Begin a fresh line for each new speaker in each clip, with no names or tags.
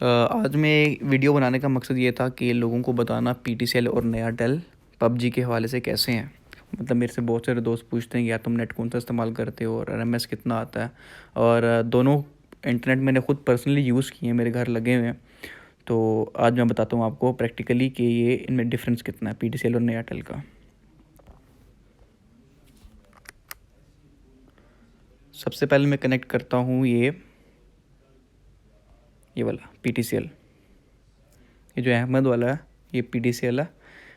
आज मैं वीडियो बनाने का मकसद ये था कि लोगों को बताना पीटीसीएल और नयाटेल पबजी के हवाले से कैसे हैं। मतलब मेरे से बहुत सारे दोस्त पूछते हैं कि यार तुम नेट कौन सा इस्तेमाल करते हो और आरएमएस कितना आता है। और दोनों इंटरनेट मैंने खुद पर्सनली यूज़ किए हैं, मेरे घर लगे हुए हैं। तो आज मैं बताता हूँ आपको प्रैक्टिकली कि ये इनमें डिफरेंस कितना है पीटीसीएल और नयाटेल का। सबसे पहले मैं कनेक्ट करता हूँ ये वाला पीटीसीएल। ये जो अहमद वाला है ये पीटीसीएल है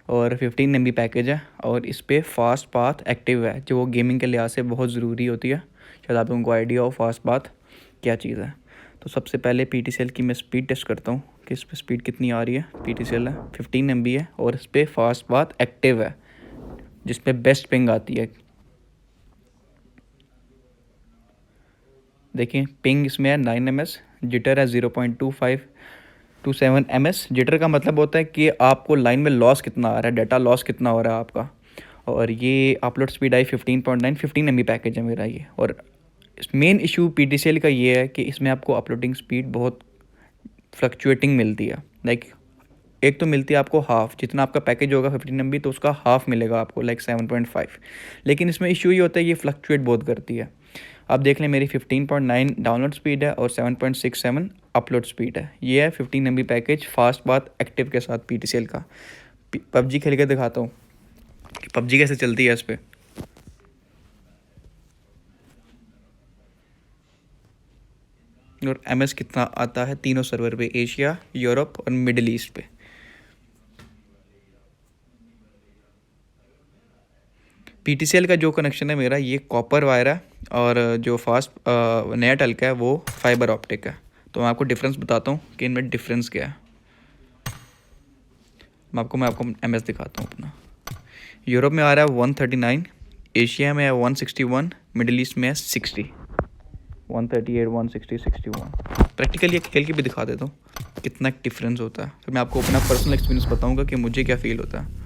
और 15 MB पैकेज है और इस पर फास्ट पाथ एक्टिव है, जो गेमिंग के लिहाज से बहुत ज़रूरी होती है। शायद आप लोगों को आइडिया हो फास्ट पाथ क्या चीज़ है। तो सबसे पहले पीटीसीएल की मैं स्पीड टेस्ट करता हूँ कि इस पर स्पीड कितनी आ रही है। पीटीसीएल है 15 MB है और इस पर फास्ट पाथ एक्टिव है जिसपे बेस्ट पिंग आती है। देखिए पिंग इसमें है 9 ms, जिटर है 0.2527 ms। जिटर का मतलब होता है कि आपको लाइन में लॉस कितना आ रहा है, डाटा लॉस कितना हो रहा है आपका। और ये अपलोड स्पीड आई 15.9, 15 MB पैकेज है मेरा ये। और मेन इशू पीटीसीएल का ये है कि इसमें आपको अपलोडिंग स्पीड बहुत फ्लक्चुएटिंग मिलती है। लाइक एक तो मिलती है आपको हाफ, जितना आपका पैकेज होगा 15 MB तो उसका हाफ मिलेगा आपको, लाइक 7.5। लेकिन इसमें इशू ये होता है ये फ्लक्चुएट बहुत करती है। आप देख लें मेरी 15.9 डाउनलोड स्पीड है और 7.67 अपलोड स्पीड है। ये है 15 MB पैकेज फास्ट बात एक्टिव के साथ पीटीसीएल का। पबजी खेल के दिखाता हूँ कि पबजी कैसे चलती है इस पर। और एमएस कितना आता है तीनों सर्वर पे, एशिया, यूरोप और मिडिल ईस्ट पे। पीटीसीएल का जो कनेक्शन है मेरा ये कॉपर वायर है और जो फास्ट नया टेल का है वो फाइबर ऑप्टिक है। तो मैं आपको डिफरेंस बताता हूँ कि इनमें डिफरेंस क्या है। मैं आपको एमएस दिखाता हूँ अपना। यूरोप में आ रहा है 139, एशिया में है 161, मिडिल ईस्ट में है 60, 138, 160, 61। प्रैक्टिकली ये खेल के भी दिखा देता हूँ कितना डिफरेंस होता है। फिर मैं आपको अपना पर्सनल एक्सपीरियंस बताऊँगा कि मुझे क्या फील होता है।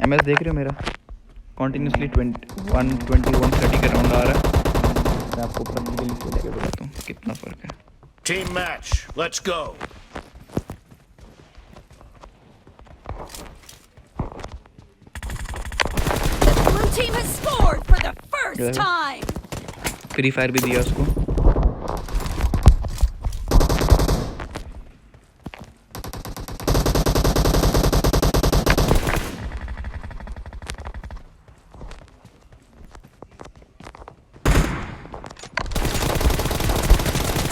एमएस देख रहे हो मेरा कॉन्टीन्यूसली 21 30 का राउंड आ रहा है। मैं आपको प्रैक्टिकली खेल के बताता हूँ कितना फ़र्क है।
Team match, let's go.
Blue team has scored for the first
Yeah.
time.
Free fire भी दिया उसको।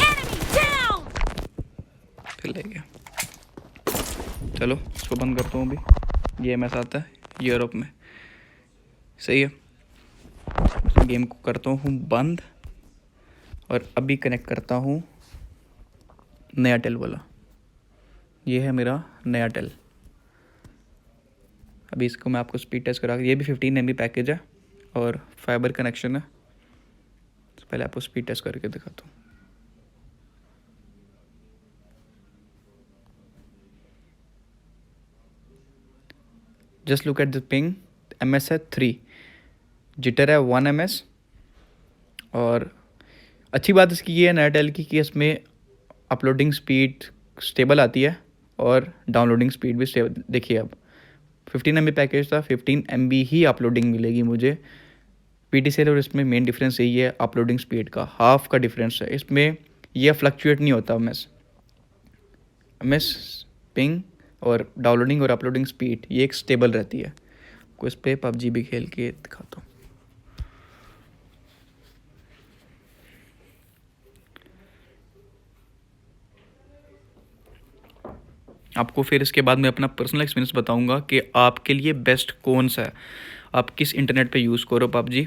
Enemy down.
फिर ले गया। चलो इसको बंद करता हूँ अभी। ये एमएस आता है यूरोप में, सही है। इस गेम को करता हूँ बंद और अभी कनेक्ट करता हूँ नया टेल वाला। ये है मेरा नया टेल। अभी इसको मैं आपको स्पीड टेस्ट करा, ये भी 15 MB पैकेज है और फाइबर कनेक्शन है। तो पहले आपको स्पीड टेस्ट करके दिखाता हूँ। Just look at the ping. MS है 3, जिटर है 1 ms। और अच्छी बात इसकी ये है नया टेल की कि इसमें अपलोडिंग स्पीड स्टेबल आती है और डाउनलोडिंग स्पीड भी स्टेबल। देखिए अब 15 MB पैकेज था, 15 MB ही अपलोडिंग मिलेगी मुझे। पीटीसीएल और इसमें मेन डिफरेंस यही है, अपलोडिंग स्पीड का हाफ का डिफरेंस है। इसमें यह फ्लक्चुएट नहीं होता। एमएस पिंग और डाउनलोडिंग और अपलोडिंग स्पीड ये एक स्टेबल रहती है। को इस पर पबजी भी खेल के दिखाता हूँ। आपको फिर इसके बाद मैं अपना पर्सनल एक्सपीरियंस बताऊंगा कि आपके लिए बेस्ट कौन सा है, आप किस इंटरनेट पे यूज़ करो पबजी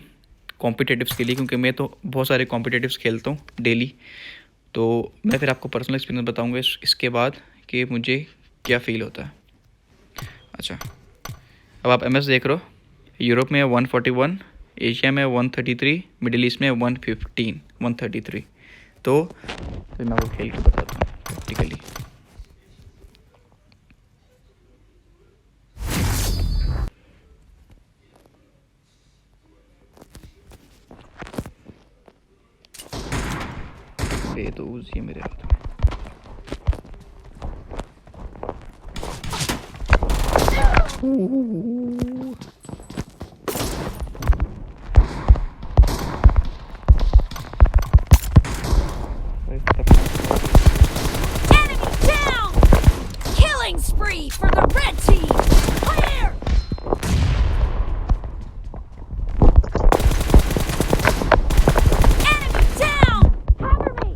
कॉम्पिटिटिव्स के लिए, क्योंकि मैं तो बहुत सारे कॉम्पिटिटिव्स खेलता हूँ डेली। तो मैं फिर आपको पर्सनल एक्सपीरियंस बताऊंगा इसके बाद कि मुझे क्या फ़ील होता है। अच्छा अब आप एमएस देख रहे हो, यूरोप में है 141, एशिया में 133, मिडिल ईस्ट में 115, 133। तो मैं आपको खेल के बताता हूँ प्रैक्टिकली। बेदोज ये मेरे हाथ में।
Enemy down! Killing spree for the red team! Clear! Enemy down! Cover me!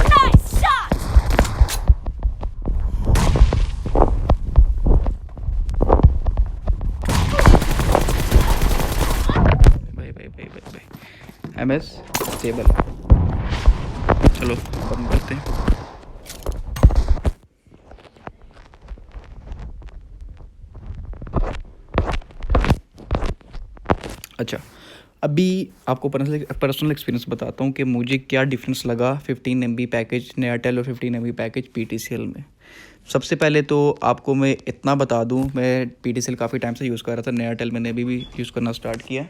Nice shot!
By MS stable. चलो बंद करते हैं। अच्छा, अभी आपको पर्सनल एक्सपीरियंस बताता हूँ कि मुझे क्या डिफरेंस लगा 15 MB पैकेज Neatel और 15 MB पैकेज PTCL में। सबसे पहले तो आपको मैं इतना बता दूँ, मैं PTCL काफ़ी टाइम से यूज़ कर रहा था, Neatel मैंने अभी भी यूज़ करना स्टार्ट किया है।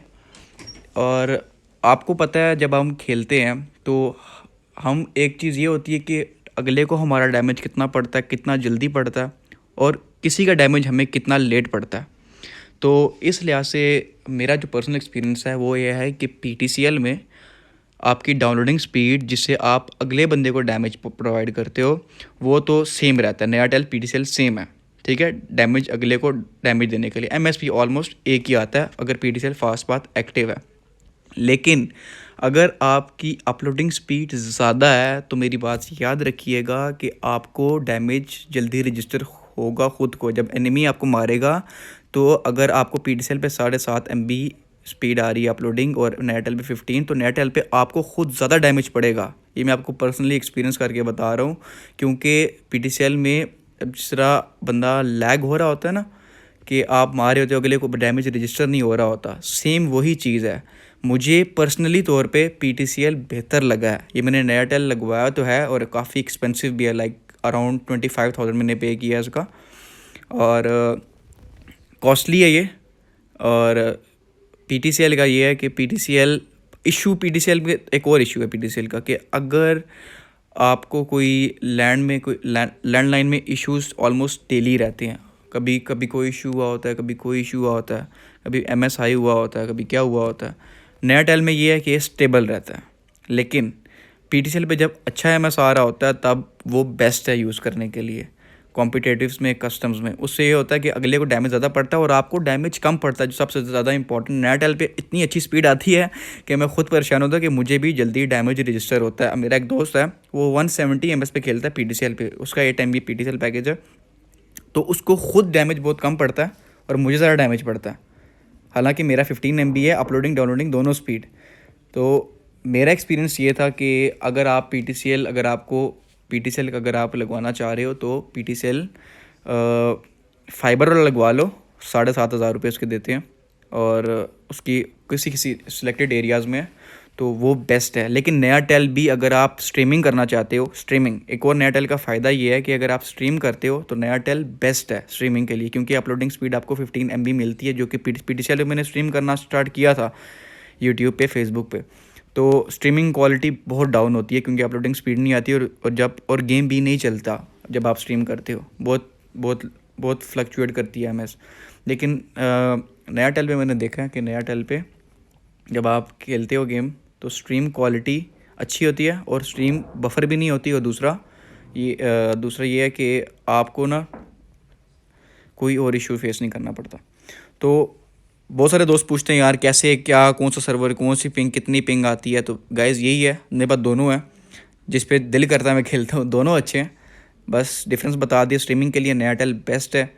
और आपको पता है जब हम खेलते हैं तो हम एक चीज़ ये होती है कि अगले को हमारा डैमेज कितना पड़ता है, कितना जल्दी पड़ता है, और किसी का डैमेज हमें कितना लेट पड़ता है। तो इस लिहाज से मेरा जो पर्सनल एक्सपीरियंस है वो ये है कि PTCL में आपकी डाउनलोडिंग स्पीड जिससे आप अगले बंदे को डैमेज प्रोवाइड करते हो वो तो सेम रहता है। Neatel PTCL सेम है, ठीक है, डैमेज अगले को डैमेज देने के लिए MSP ऑलमोस्ट एक ही आता है अगर PTCL फास्ट पाथ एक्टिव है। लेकिन अगर आपकी अपलोडिंग स्पीड ज़्यादा है तो मेरी बात याद रखिएगा कि आपको डैमेज जल्दी रजिस्टर होगा खुद को। जब एनिमी आपको मारेगा तो अगर आपको PTCL पे 7.5 MB स्पीड आ रही है अपलोडिंग और Neatel पे 15, तो Neatel पे आपको खुद ज़्यादा डैमेज पड़ेगा। ये मैं आपको पर्सनली एक्सपीरियंस करके बता रहा हूँ, क्योंकि PTCL में जिस तरह बंदा लैग हो रहा होता है ना कि आप मार रहे होते हो अगले को डैमेज रजिस्टर नहीं हो रहा होता, सेम वही चीज़ है। मुझे पर्सनली तौर पे PTCL बेहतर लगा है। ये मैंने Neatel लगवाया तो है और काफ़ी एक्सपेंसिव भी है, लाइक अराउंड 25,000 मैंने पे किया इसका, और कॉस्टली है ये। और PTCL का ये है कि PTCL में एक और इशू है PTCL का कि अगर आपको कोई लैंडलाइन में इश्यूज ऑलमोस्ट डेली रहते हैं। कभी कभी कोई इशू हुआ होता है, कभी कोई इशू हुआ होता है, कभी MS हाई हुआ होता है, कभी क्या हुआ होता है। Neatel में ये है कि ये स्टेबल रहता है, लेकिन PTCL पे जब अच्छा MS आ रहा होता है तब वो बेस्ट है यूज़ करने के लिए कॉम्पिटेटिव्स में, कस्टम्स में। उससे ये होता है कि अगले को डैमेज ज़्यादा पड़ता है और आपको डैमेज कम पड़ता है, जो सबसे ज़्यादा इंपॉर्टेंट। Neatel पे इतनी अच्छी स्पीड आती है कि मैं खुद परेशान होता कि मुझे भी जल्दी डैमेज रजिस्टर होता है। मेरा एक दोस्त है वो 170 MS पे खेलता है PTCL पे, उसका 8 MB PTCL पैकेज है, तो उसको खुद डैमेज बहुत कम पड़ता है और मुझे ज़्यादा डैमेज पड़ता है। हालांकि मेरा 15 MB है, अपलोडिंग डाउनलोडिंग दोनों स्पीड। तो मेरा एक्सपीरियंस ये था कि अगर आप PTCL अगर आप लगवाना चाह रहे हो तो PTCL फाइबर वाला लगवा लो। 7,500 रुपये उसके देते हैं और उसकी किसी सिलेक्टेड एरियाज़ में, तो वो बेस्ट है। लेकिन Neatel भी अगर आप स्ट्रीमिंग करना चाहते हो, स्ट्रीमिंग एक और Neatel का फ़ायदा ये है कि अगर आप स्ट्रीम करते हो तो Neatel बेस्ट है स्ट्रीमिंग के लिए, क्योंकि अपलोडिंग स्पीड आपको 15 MB मिलती है, जो कि PTCL में मैंने स्ट्रीम करना स्टार्ट किया था यूट्यूब पे, फेसबुक पे, तो स्ट्रीमिंग क्वालिटी बहुत डाउन होती है क्योंकि अपलोडिंग स्पीड नहीं आती और गेम भी नहीं चलता जब आप स्ट्रीम करते हो, बहुत बहुत बहुत फ्लक्चुएट करती है MS। लेकिन Neatel पे मैंने देखा है कि Neatel पे जब आप खेलते हो गेम तो स्ट्रीम क्वालिटी अच्छी होती है और स्ट्रीम बफर भी नहीं होती। और दूसरा ये है कि आपको ना कोई और इशू फेस नहीं करना पड़ता। तो बहुत सारे दोस्त पूछते हैं यार कैसे, क्या, कौन सा सर्वर, कौन सी पिंग, कितनी पिंग आती है। तो गाइज़ यही है, मेरे पास दोनों है, जिस पे दिल करता है मैं खेलता हूँ, दोनों अच्छे हैं। बस डिफरेंस बता दिया, स्ट्रीमिंग के लिए Neatel बेस्ट है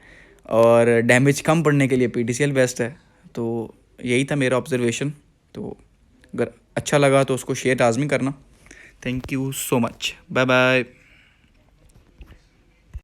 और डैमेज कम पड़ने के लिए PTCL बेस्ट है। तो यही था मेरा ऑब्जर्वेशन। तो अगर अच्छा लगा तो उसको शेयर लाजमी करना। Thank you so much, bye bye.